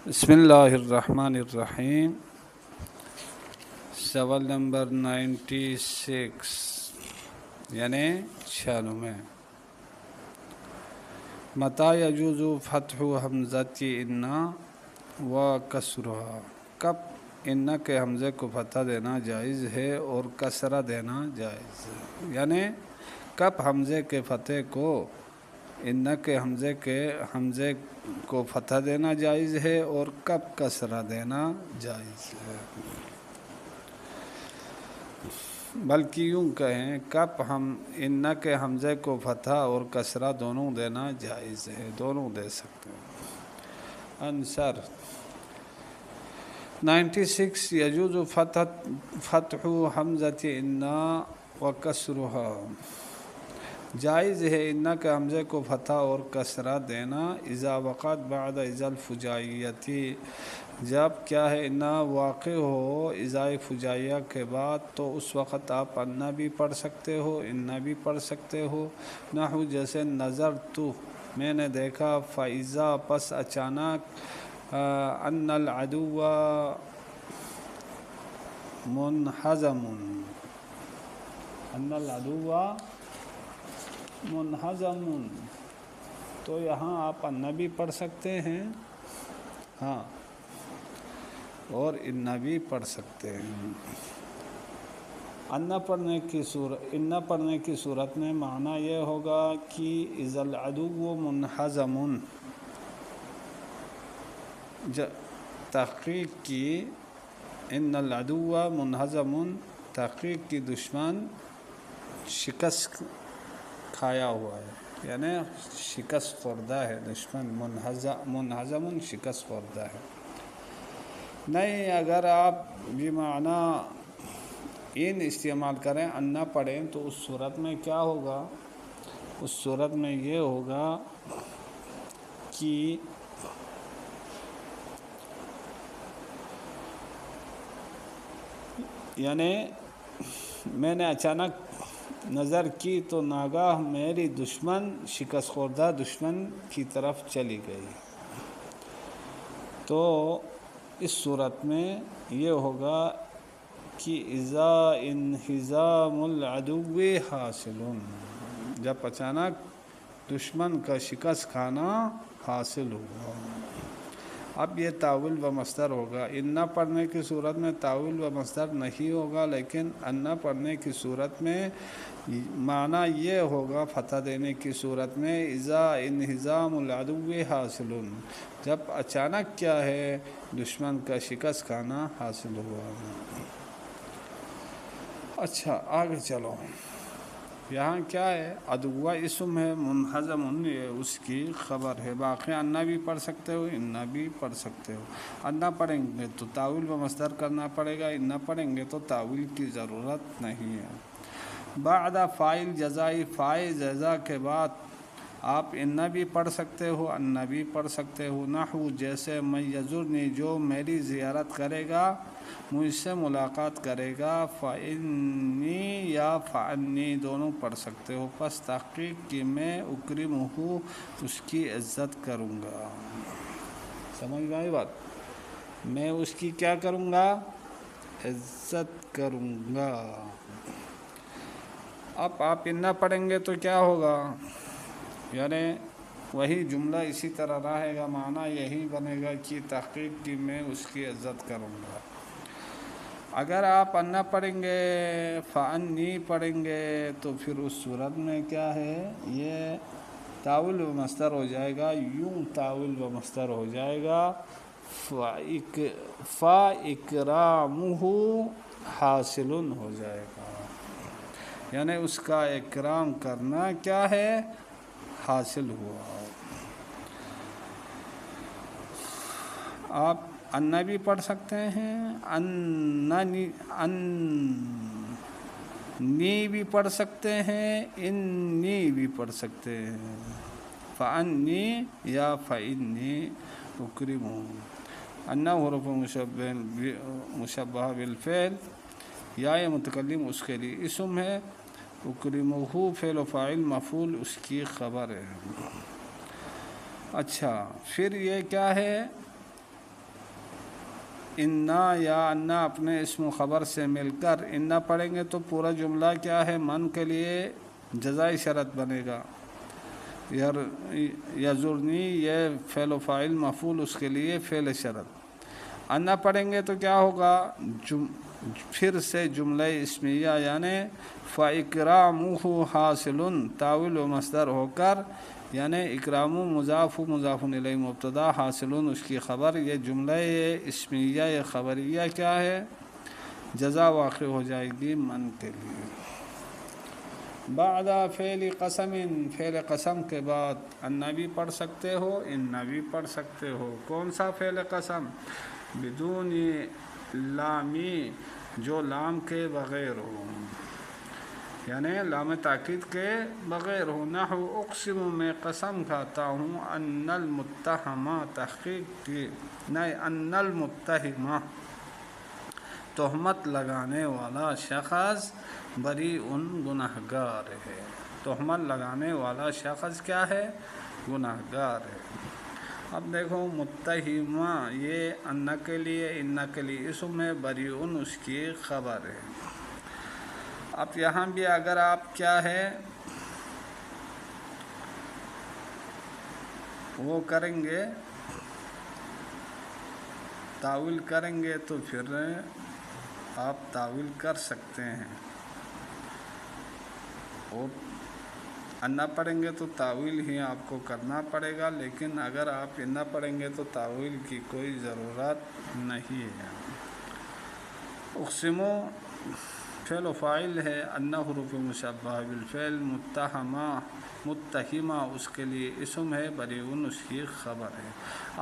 بسم اللہ الرحمن الرحیم. سوال نمبر 96 یعنی 96. متى يجوز فتح حمزة ان و کسرها؟ کب ان کے حمزے کو فتح دینا جائز ہے اور کسرہ دینا جائز ہے؟ یعنی کب حمزے کے فتح کو ان کے حمزے کو فتح دینا جائز ہے اور کب کسرہ دینا جائز ہے. بلکہ یوں کہیں کب ہم ان کے حمزے کو فتح اور کسرہ دونوں دینا جائز ہے، دونوں دے سکتے ہیں. آنسر 96. یجوز فتح حمزة ان و کسرها. جائز ہے ان کے حمزے کو فتح اور کسرہ دینا اذا وقعت بعد اذا الفجائیتی، جب کیا ہے ان واقع ہو اذا فجائیہ کے بعد، تو اس وقت آپ ان بھی پڑھ سکتے ہو، ان بھی پڑھ سکتے ہو. نحو جیسے نظر تو میں نے دیکھا، فاذا پس اچانک، ان العدو منہزم، ان العدو منہزم، تو یہاں آپ ان بھی پڑھ سکتے ہیں ہاں اور ان بھی پڑھ سکتے ہیں. ان پڑھنے کی صورت میں معنی یہ ہوگا کہ اذا العدو منہزم، تحقیق کی ان العدو منہزم، تحقیق کی دشمن شکست کھایا ہوا ہے، یعنی شکست خوردہ ہے دشمن. منہزم شکست خوردہ ہے. نہیں، اگر آپ بھی معنی ان استعمال کریں، ان پڑھیں، تو اس صورت میں کیا ہوگا؟ اس صورت میں یہ ہوگا کہ یعنی میں نے اچانک نظر کی تو ناگاہ میری دشمن شکست خوردہ دشمن کی طرف چلی گئی. تو اس صورت میں یہ ہوگا کہ اذا انہزام العدو حاصل، جب اچانک دشمن کا شکست کھانا حاصل ہوا. اب یہ تاویل و مصدر ہوگا. ان پڑھنے کی صورت میں تاویل و مصدر نہیں ہوگا، لیکن ان پڑھنے کی صورت میں معنی یہ ہوگا فتح دینے کی صورت میں اذا انہزام العدو حاصل، جب اچانک کیا ہے دشمن کا شکست کھانا حاصل ہوا. اچھا آگے چلو. یہاں کیا ہے؟ عدو اسم ہے، منہزم یہ اس کی خبر ہے. باقی ان بھی پڑھ سکتے ہو، ان بھی پڑھ سکتے ہو. ان پڑھیں گے تو تاویل و مصدر کرنا پڑے گا، ان پڑھیں گے تو تاویل کی ضرورت نہیں ہے. بعد فاعل جزائی، فاعل جزا کے بعد آپ ان بھی پڑھ سکتے ہو، ان بھی پڑھ سکتے ہو. نحو جیسے من یزورنی، جو میری زیارت کرے گا، مجھ سے ملاقات کرے گا. فإنی یا فإنی دونوں پڑھ سکتے ہو. پس تحقیق کی میں اکرمہ، اس کی عزت کروں گا. سمجھ میں آئی بات؟ میں اس کی کیا کروں گا؟ عزت کروں گا. اب آپ ان پڑھیں گے تو کیا ہوگا؟ یعنی وہی جملہ اسی طرح رہے گا، معنی یہی بنے گا کہ تحقیق کی میں اس کی عزت کروں گا. اگر آپ ان پڑھیں گے، فانی پڑھیں گے، تو پھر اس صورت میں کیا ہے؟ یہ تاویل و مصدر ہو جائے گا. یوں تاویل و مصدر ہو جائے گا فاکرامہ حاصل ہو جائے گا، یعنی اس کا اکرام کرنا کیا ہے؟ حاصل ہوا. آپ ان بھی پڑھ سکتے ہیں، نی بھی پڑھ سکتے ہیں، انی بھی پڑھ سکتے ہیں. فانی یا فانی اکرمہ. ان حروف مشبہ بالفعل، یا متکلم اس کے لیے اسم ہے، اکرمہ فعل و فاعل مفعول اس کی خبر ہے. اچھا پھر یہ کیا ہے؟ انا یا انا اپنے اسم و خبر سے مل کر انا پڑھیں گے تو پورا جملہ کیا ہے؟ من کے لیے جزائی شرط بنے گا. یزرنی یہ فعل و فاعل مفعول اس کے لیے فعل شرط. انا پڑھیں گے تو کیا ہوگا؟ پھر سے جملہ اسمیہ یعنی فاکرامہ حاصل تاویل و مصدر ہو کر، یعنی اکرام مضاف مضاف الیہ مبتدا حاصل اس کی خبر، یہ جملہ اسمیہ یہ خبریہ کیا ہے؟ جزا واقع ہو جائے گی من کے لیے. بعد فعل قسم، فعل قسم کے بعد ان بھی پڑھ سکتے ہو ان بھی پڑھ سکتے ہو. کون سا فعل قسم؟ بدون لامی، جو لام کے بغیر ہو، یعنی لام تاکید کے بغیر ہو. نحو اقسم، میں قسم کھاتا ہوں، ان المتہمہ تحقیق کی، نہیں ان المتہمہ تہمت لگانے والا شخص بریء گنہگار ہے. تہمت لگانے والا شخص کیا ہے؟ گنہگار ہے. اب دیکھو متہمہ یہ ان کے لیے ان کے لیے اسم ہے، بریء اس کی خبر ہے. اب یہاں بھی اگر آپ کیا ہے وہ کریں گے، تاویل کریں گے تو پھر آپ تاویل کر سکتے ہیں. اور انا پڑھیں گے تو تاویل ہی آپ کو کرنا پڑے گا، لیکن اگر آپ انا پڑھیں گے تو تاویل کی کوئی ضرورت نہیں ہے. اقسمو فعل و فاعل ہے، انا حروف مشبہ بالفعل، متہمہ اس کے لیے اسم ہے، بریء اس کی خبر ہے.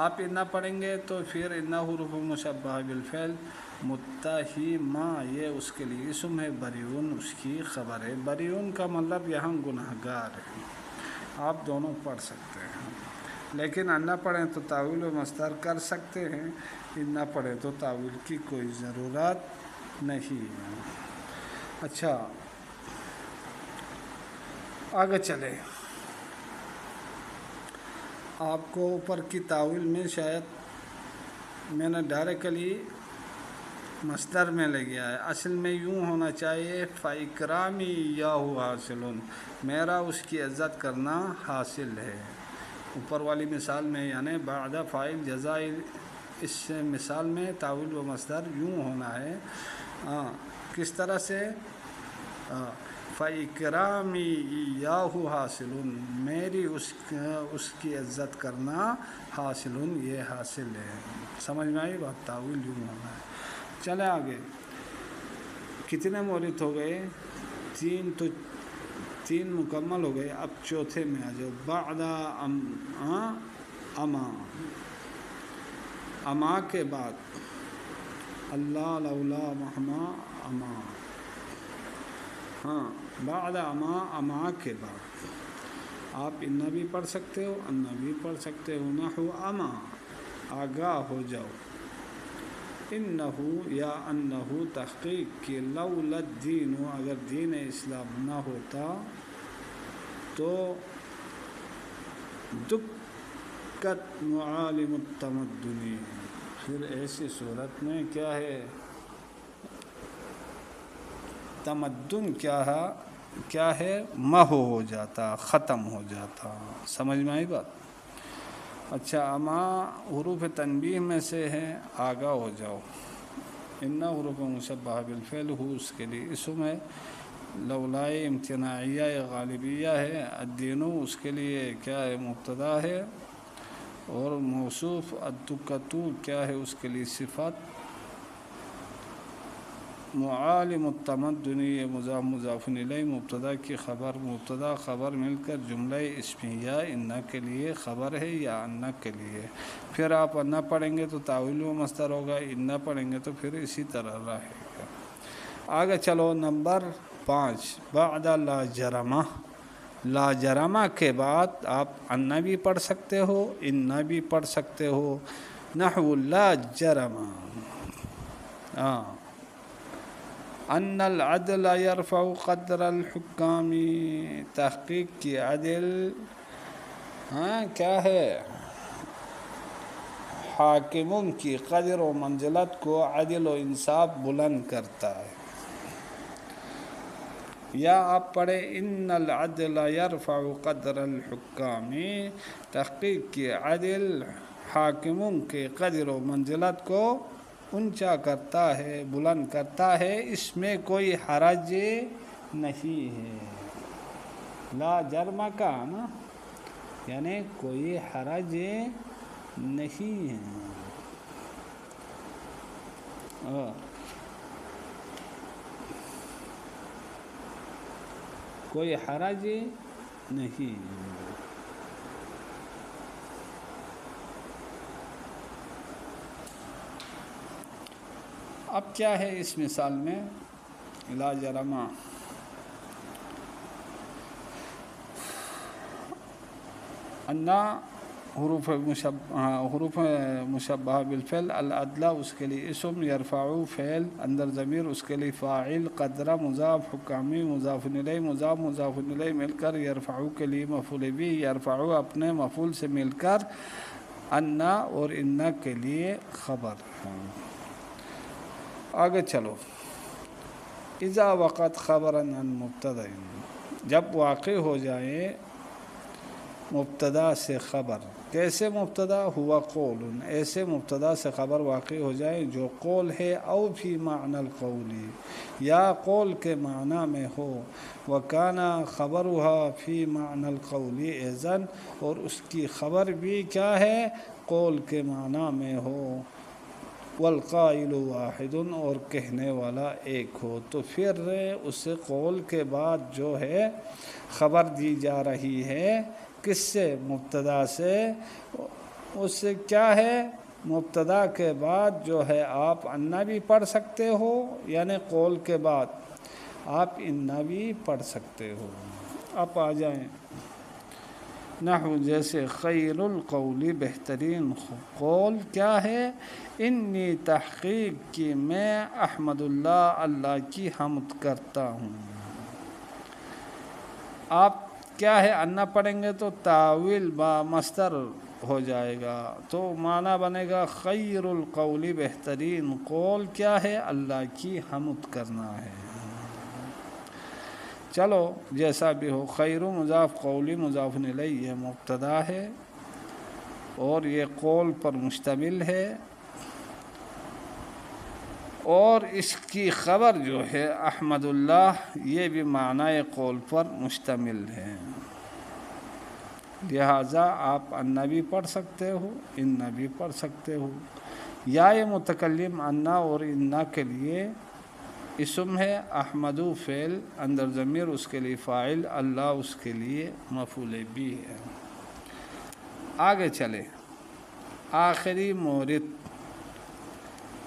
آپ انا پڑھیں گے تو پھر انا حروف مشبہ بالفعل، متہمہ یہ اس کے لیے اسم ہے، بریء اس کی خبر ہے. بریء کا مطلب یہاں گنہگار ہے. آپ دونوں پڑھ سکتے ہیں، لیکن انا پڑھیں تو تاویل و مصدر کر سکتے ہیں، انا پڑھیں تو تاویل کی کوئی ضرورت نہیں ہے. اچھا آگے چلے. آپ کو اوپر کی تاویل میں شاید میں نے ڈائریکٹلی مصدر میں لے گیا ہے، اصل میں یوں ہونا چاہیے فاکرامی یاہو حاصل، میرا اس کی عزت کرنا حاصل ہے. اوپر والی مثال میں یعنی بعد فاعل جزائی، اس مثال میں تاویل و مصدر یوں ہونا ہے. کس طرح سے؟ فاکرامی یاہو حاصل، میری اس کی عزت کرنا حاصل، یہ حاصل ہے. سمجھ میں آئی بات؟ تاویل یوں ہونا ہے. چلے آگے. کتنے مورد ہو گئے؟ تین مکمل ہو گئے. اب چوتھے میں آ جاؤ. بعد اما کے بعد، اللہ لولا مہما اما، بعد اما کے بعد آپ انا بھی پڑھ سکتے ہو انا بھی پڑھ سکتے ہو. نحو اما، آگاہ ہو جاؤ. انہو یا انہو تحقیق کی، لولا الدین، اگر دین اسلام نہ ہوتا تو دکت معالم التمدنی، پھر ایسی صورت میں کیا ہے؟ تمدن کیا ہے؟ محو ہو جاتا، ختم ہو جاتا. سمجھ میں آئی بات؟ اچھا اما حروف تنبیہ میں سے ہے، آگاہ ہو جاؤ. انا حروف مشبہ بالفعل ہو اس کے لیے اسم ہے، لولائے امتناعیہ غالبیہ ہے، الدینو اس کے لیے کیا ہے؟ مبتدا ہے. اور موصوف الدکتو کیا ہے؟ اس کے لیے صفت. معالم التمدنی مضاف مضاف الیہ مبتدا کی خبر، مبتدا خبر مل کر جملہ اسمیہ انا کے لیے خبر ہے یا انا کے لیے. پھر آپ انا پڑھیں گے تو تاویل و مصدر ہوگا، انا پڑھیں گے تو پھر اسی طرح رہے گا. آگے چلو. نمبر 5، بعد لا جرمہ، لا جرمہ کے بعد آپ انا بھی پڑھ سکتے ہو انا بھی پڑھ سکتے ہو. نحو لا جرمہ، ان العدل یرفع قدر الحکام، تحقیق کی عدل کیا ہے؟ حاکموں کی قدر و منزلت کو عدل و انصاف بلند کرتا ہے۔ یا آپ پڑھے ان العدل یرفع قدر الحکام، تحقیق کی عدل حاکموں کے قدر و منزلت کو اونچا کرتا ہے، بلند کرتا ہے، اس میں کوئی حرج نہیں ہے۔ لا جرم کا نا، یعنی کوئی حرج نہیں ہے۔ کوئی حرج نہیں۔ اب کیا ہے اس مثال میں؟ لا جرم انا حروف مشبہ بالفعل، العدلہ اس کے لیے اسم، یرفعو فعل، اندر ضمیر اس کے لیے فاعل، قدرہ مضاف، حکامی مضاف الیہ، مضاف الیہ مل کر یرفعو کے لیے مفعول بھی، یرفعو اپنے مفعول سے مل کر انا اور انا کے لیے خبر۔ آگے چلو، اذا وقت خبرا عن مبتدا، جب واقع ہو جائے مبتدا سے خبر۔ کیسے مبتدا؟ ہوا قول، ایسے مبتدا سے خبر واقع ہو جائے جو قول ہے، او فی معنی القول، یا قول کے معنی میں ہو، وکان خبرها فی معنی القول اذن، اور اس کی خبر بھی کیا ہے؟ قول کے معنی میں ہو، والقائل واحد، اور کہنے والا ایک ہو، تو پھر اس قول کے بعد جو ہے خبر دی جا رہی ہے کس سے؟ مبتدا سے۔ اس سے کیا ہے؟ مبتدا کے بعد جو ہے آپ انا بھی پڑھ سکتے ہو، یعنی قول کے بعد آپ انا بھی پڑھ سکتے ہو۔ اب آ جائیں نحو جیسے خیر القول، بہترین قول کیا ہے؟ انی تحقیق کی میں احمد اللہ، اللہ کی حمد کرتا ہوں۔ آپ کیا ہے؟ انا پڑھیں گے تو تاویل با مصدر ہو جائے گا، تو معنی بنے گا خیر القول، بہترین قول کیا ہے؟ اللہ کی حمد کرنا ہے۔ چلو جیسا بھی ہو، خیر مضاف، قولی مضاف الیہ، یہ مبتدا ہے اور یہ قول پر مشتمل ہے، اور اس کی خبر جو ہے احمد اللہ، یہ بھی معنی قول پر مشتمل ہے، لہٰذا آپ انا بھی پڑھ سکتے ہو، انا بھی پڑھ سکتے ہو۔ یا یہ متکلم انا اور انا کے لیے اسم ہے، احمدو فعل، اندر ضمیر اس کے لیے فاعل، اللہ اس کے لیے مفعول بھی ہے۔ آگے چلے، آخری مورد،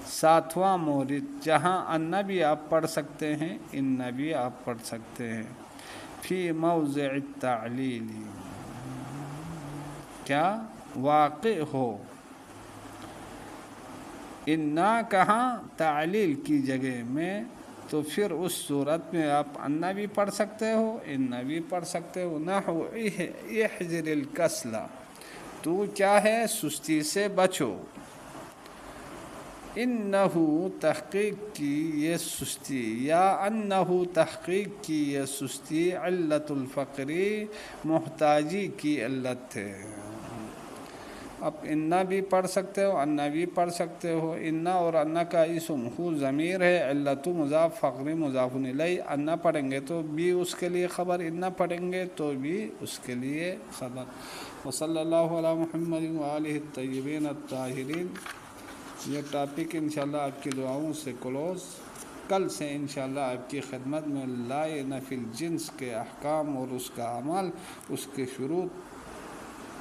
ساتواں مورد، جہاں انا بھی آپ پڑھ سکتے ہیں، انا بھی آپ پڑھ سکتے ہیں، فی موضع التعلیل، کیا واقع ہو انا کہاں؟ تعلیل کی جگہ میں، تو پھر اس صورت میں آپ انا بھی پڑھ سکتے ہو، انا بھی پڑھ سکتے ہو۔ نحو احذر الکسل، تو کیا ہے؟ سستی سے بچو، انہو تحقیق کی یہ سستی، یا انہو تحقیق کی یہ سستی، علت الفقری، محتاجی کی علت ہے۔ اب انا بھی پڑھ سکتے ہو، انا بھی پڑھ سکتے ہو، انا اور انا کا اسم ہو ضمیر ہے، علت مضاف، فقری مضاف الیہ، انا پڑھیں گے تو بھی اس کے لیے خبر، انا پڑھیں گے تو بھی اس کے لیے خبر۔ وصلی اللہ علی محمد وآلہ الطیبین الطاہرین۔ یہ ٹاپک انشاءاللہ آپ کی دعاؤں سے کلوز، کل سے انشاءاللہ آپ کی خدمت میں لائے نفی الجنس کے احکام اور اس کا عمل، اس کے شروط،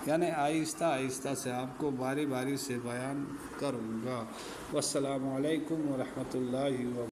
یعنی آہستہ آہستہ سے آپ کو باری باری سے بیان کروں گا۔ والسلام علیکم ورحمۃ اللہ وبرکاتہ۔